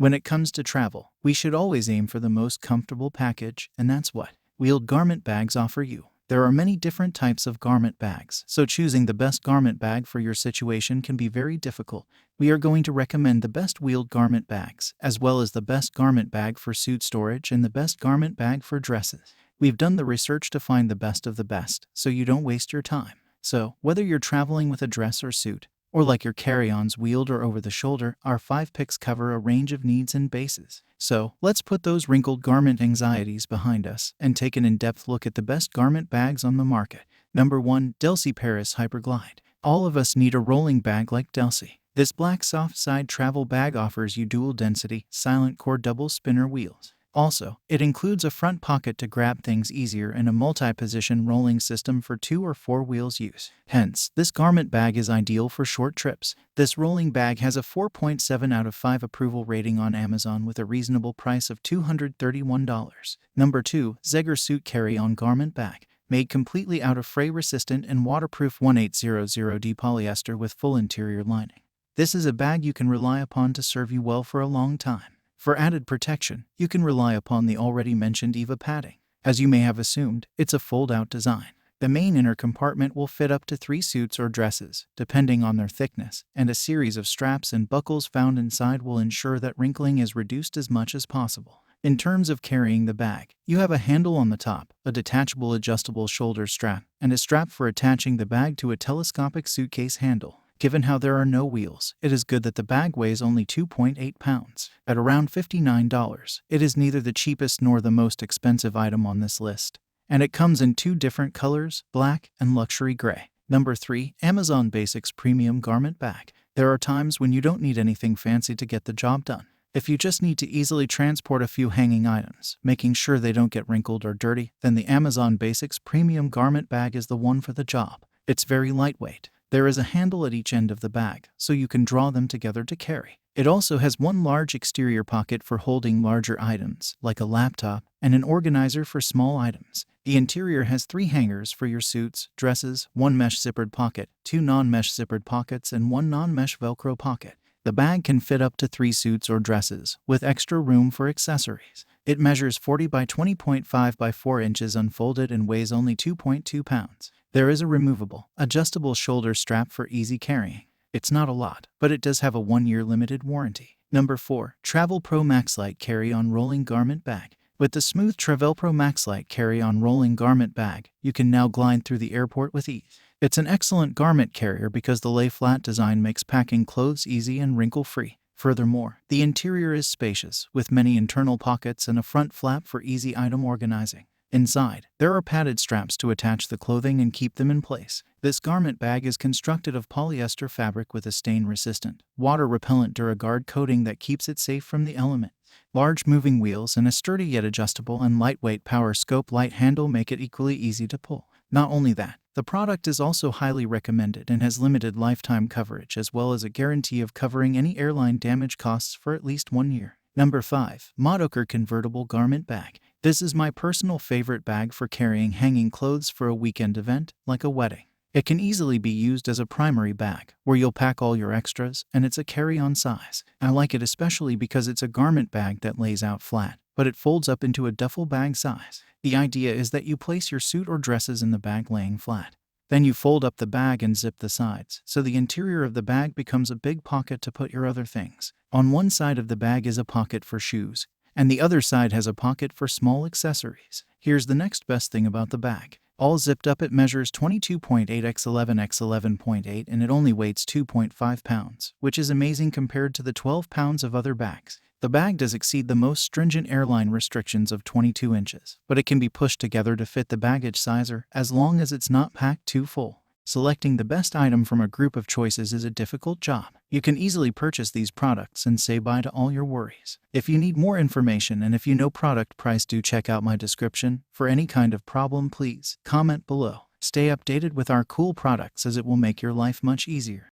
When it comes to travel, we should always aim for the most comfortable package, and that's what wheeled garment bags offer you. There are many different types of garment bags, so choosing the best garment bag for your situation can be very difficult. We are going to recommend the best wheeled garment bags, as well as the best garment bag for suit storage and the best garment bag for dresses. We've done the research to find the best of the best, so you don't waste your time. So, whether you're traveling with a dress or suit, or like your carry-ons wheeled or over the shoulder, our 5 picks cover a range of needs and bases. So, let's put those wrinkled garment anxieties behind us and take an in-depth look at the best garment bags on the market. Number 1. Delsey Paris Hyperglide. All of us need a rolling bag like Delsey. This black soft side travel bag offers you dual density, silent core double spinner wheels. Also, it includes a front pocket to grab things easier and a multi-position rolling system for 2 or 4 wheels use. Hence, this garment bag is ideal for short trips. This rolling bag has a 4.7 out of 5 approval rating on Amazon with a reasonable price of $231. Number 2. Zegger Suit Carry-On Garment Bag. Made completely out of fray-resistant and waterproof 1800D polyester with full interior lining. This is a bag you can rely upon to serve you well for a long time. For added protection, you can rely upon the already mentioned EVA padding. As you may have assumed, it's a fold-out design. The main inner compartment will fit up to 3 suits or dresses, depending on their thickness, and a series of straps and buckles found inside will ensure that wrinkling is reduced as much as possible. In terms of carrying the bag, you have a handle on the top, a detachable adjustable shoulder strap, and a strap for attaching the bag to a telescopic suitcase handle. Given how there are no wheels, it is good that the bag weighs only 2.8 pounds. At around $59, it is neither the cheapest nor the most expensive item on this list. And it comes in 2 different colors, black and luxury gray. Number 3. Amazon Basics Premium Garment Bag. There are times when you don't need anything fancy to get the job done. If you just need to easily transport a few hanging items, making sure they don't get wrinkled or dirty, then the Amazon Basics Premium Garment Bag is the one for the job. It's very lightweight. There is a handle at each end of the bag, so you can draw them together to carry. It also has one large exterior pocket for holding larger items, like a laptop, and an organizer for small items. The interior has 3 hangers for your suits, dresses, 1 mesh zippered pocket, 2 non-mesh zippered pockets, and 1 non-mesh Velcro pocket. The bag can fit up to 3 suits or dresses, with extra room for accessories. It measures 40 by 20.5 by 4 inches unfolded and weighs only 2.2 pounds. There is a removable, adjustable shoulder strap for easy carrying. It's not a lot, but it does have a 1-year limited warranty. Number 4. Travel Pro Max Lite Carry-On Rolling Garment Bag. With the smooth Travel Pro Max Lite Carry-On Rolling Garment Bag, you can now glide through the airport with ease. It's an excellent garment carrier because the lay-flat design makes packing clothes easy and wrinkle-free. Furthermore, the interior is spacious, with many internal pockets and a front flap for easy item organizing. Inside, there are padded straps to attach the clothing and keep them in place. This garment bag is constructed of polyester fabric with a stain-resistant, water-repellent DuraGuard coating that keeps it safe from the elements. Large moving wheels and a sturdy yet adjustable and lightweight Power Scope light handle make it equally easy to pull. Not only that, the product is also highly recommended and has limited lifetime coverage as well as a guarantee of covering any airline damage costs for at least 1 year. Number 5. Modoker Convertible Garment Bag. This is my personal favorite bag for carrying hanging clothes for a weekend event, like a wedding. It can easily be used as a primary bag, where you'll pack all your extras, and it's a carry-on size. I like it especially because it's a garment bag that lays out flat, but it folds up into a duffel bag size. The idea is that you place your suit or dresses in the bag laying flat. Then you fold up the bag and zip the sides, so the interior of the bag becomes a big pocket to put your other things. On one side of the bag is a pocket for shoes, and the other side has a pocket for small accessories. Here's the next best thing about the bag. All zipped up, it measures 22.8 x 11 x 11.8 and it only weighs 2.5 pounds, which is amazing compared to the 12 pounds of other bags. The bag does exceed the most stringent airline restrictions of 22 inches, but it can be pushed together to fit the baggage sizer as long as it's not packed too full. Selecting the best item from a group of choices is a difficult job. You can easily purchase these products and say bye to all your worries. If you need more information and if you know product price, do check out my description. For any kind of problem, please comment below. Stay updated with our cool products as it will make your life much easier.